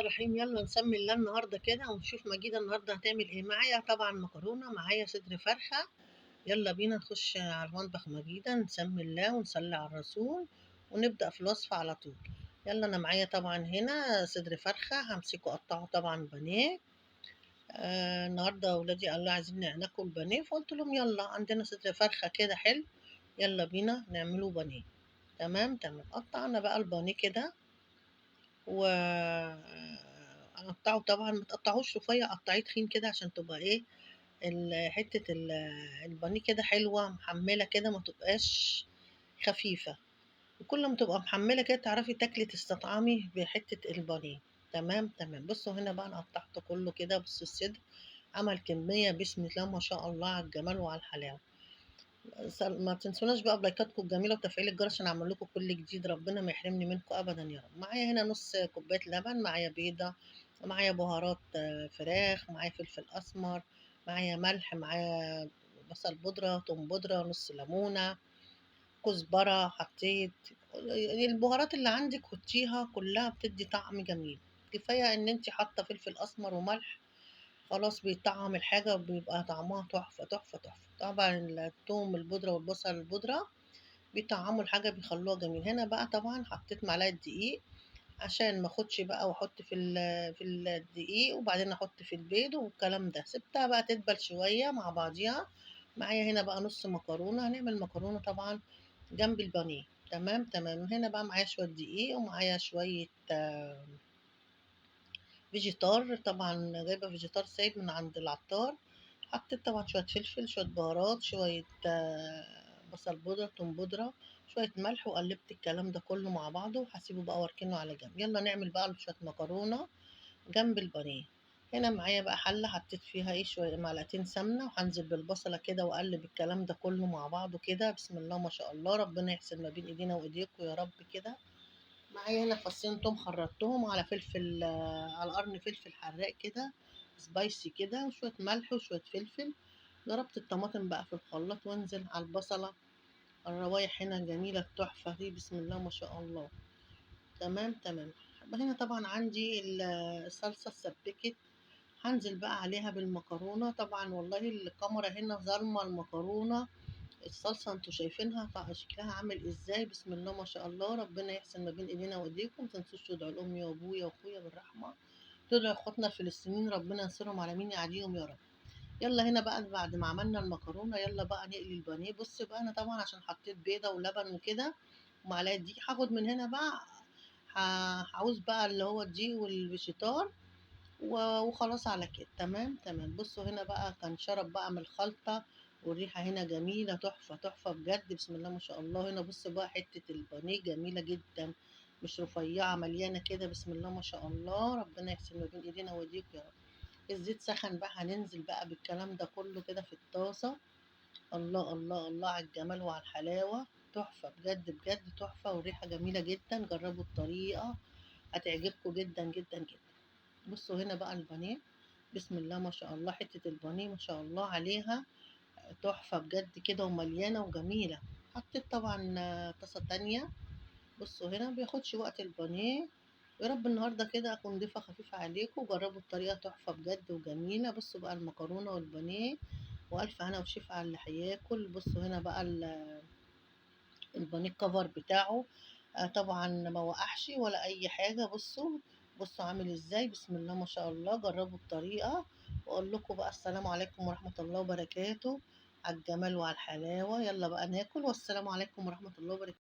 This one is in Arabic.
الرحيم. يلا نسمي الله النهارده كده ونشوف مجيدة النهارده هتعمل ايه. معايا طبعا مكرونة، معايا صدر فرخة. يلا بينا نخش على المطبخ مجيدة، نسمي الله ونصلي على الرسول ونبدأ في الوصفة على طول. يلا أنا معايا طبعا هنا صدر فرخة، همسكه أقطعه طبعا بانيه. النهارده أولادي قالوا عايزين ناكل بانيه، فقلت لهم يلا عندنا صدر فرخة كده حلو، يلا بينا نعمله بانيه. تمام تمام. قطعنا بقى البانيه كده و اقطعه طبعا، ما تقطعوش رفيع، قطعيه تخين كده عشان تبقى ايه حتة البانيه كده حلوة محملة كده، ما تبقاش خفيفة. وكل ما تبقى محملة كده تعرفي تاكلي تستطعمي بحتة البانيه. تمام تمام. بصوا هنا بقى انا قطعته كله كده. بصوا الصدر عمل كمية بسم الله ما شاء الله على الجمال وعلى الحلاوة. ما تنسوناش بقى بلايكاتكم الجميلة وتفعيل الجرس عشان اعمل لكم كل جديد، ربنا ما يحرمني منكم ابدا يا رب. معايا هنا نص كوباية لبن، معايا بيضة، معايا بهارات فراخ، معايا فلفل اسمر، معايا ملح، معايا بصل بودرة، توم بودرة، نص ليمونة، كزبرة حطيت. البهارات اللي عندك حطيها كلها، بتدي طعم جميل. كفاية ان انت حاطة فلفل اسمر وملح، خلاص بيطعم الحاجة وبيبقى طعمها تحفة تحفة تحفة. طبعا الثوم البودرة والبصل البودرة بيطعموا الحاجة بيخلوها جميل. هنا بقى طبعا حطيت معلقة دقيق عشان ما اخدش بقى واحط في الدقيق وبعدين احط في البيض والكلام ده. سبتها بقى تدبل شوية مع بعضيها. معايا هنا بقى نص مكرونة، هنعمل مكرونة طبعا جنب البانيه. تمام تمام. هنا بقى معايا شوية دقيق ومعايا شوية فيجيتار، طبعا جايبة فيجيتار سايب من عند العطار. حطيت طبعا شوية فلفل، شوية بهارات، شوية بصل بودرة، توم بودرة، شوية ملح، وقلبت الكلام ده كله مع بعضه وهسيبه بقى واركنه على جنب. يلا نعمل بقى شوية مكرونة جنب البانيه. هنا معايا بقى حلة حطيت فيها ايه شوية معلقتين سمنة، وهنزل بالبصلة كده واقلب الكلام ده كله مع بعضه كده. بسم الله ما شاء الله، ربنا يحسن ما بين ايدينا وايديكم يا رب كده. معايا هنا فصين توم خرطتهم على فلفل على قرن فلفل حراق كده سبايسي كده، وشوية ملح وشوية فلفل. ضربت الطماطم بقى في الخلاط وانزل على البصلة. الروايح هنا جميلة التحفة دي، بسم الله ما شاء الله. تمام تمام. هنا طبعا عندي الصلصة اتسبكت، هنزل بقى عليها بالمكرونة. طبعا والله الكاميرا هنا ظالمة المكرونة. الصلصة انتوا شايفينها شكلها عامل ازاي، بسم الله ما شاء الله، ربنا يحسن ما بين ايدينا وايديكم. متنسوش تدعوا لامي وابويا واخويا بالرحمة، تدعوا اخواتنا الفلسطينيين ربنا ينصرهم على مين يعاديهم يا رب. يلا هنا بقى بعد ما عملنا المكرونة، يلا بقى نقلي البانيه. بص بقى انا طبعا عشان حطيت بيضة ولبن وكده ومعلقة دي، هاخد من هنا بقى هعوز بقى اللي هو دي والفيجيتار وخلاص على كده. تمام تمام. بصوا هنا بقى كان شرب بقى من الخلطة، والريحة هنا جميلة تحفة تحفة بجد، بسم الله ما شاء الله. هنا بص بقى حتة البانيه جميلة جدا، مش رفيعة، مليانة كده، بسم الله ما شاء الله، ربنا يحسن ما بين ايدينا وايديك يا رب. الزيت سخن بقى، هننزل بقى بالكلام ده كله كده في الطاسة. الله الله الله على الجمال وعلى الحلاوة، تحفة بجد بجد تحفة، والريحة جميلة جدا. جربوا الطريقة هتعجبكم جدا جدا جدا. بصوا هنا بقى البانيه، بسم الله ما شاء الله، حتة البانيه ما شاء الله عليها تحفة بجد كده ومليانة وجميلة. حطيت طبعا طاسة تانية. بصوا هنا مبياخدش وقت البانيه. يا رب النهاردة كده أكون ضيفة خفيفة عليكم، جربوا الطريقة تحفة بجد وجميلة. بصوا بقى المكرونة والبانيه، وألف هنا وشفا على اللي هياكل. بصوا هنا بقى البانيه الكفر بتاعه طبعا ما وقعش ولا أي حاجة. بصوا بصوا عامل ازاي، بسم الله ما شاء الله. جربوا الطريقة وأقول لكم بقى السلام عليكم ورحمة الله وبركاته، على الجمال وعلى الحلاوة. يلا بقى ناكل، والسلام عليكم ورحمة الله وبركاته.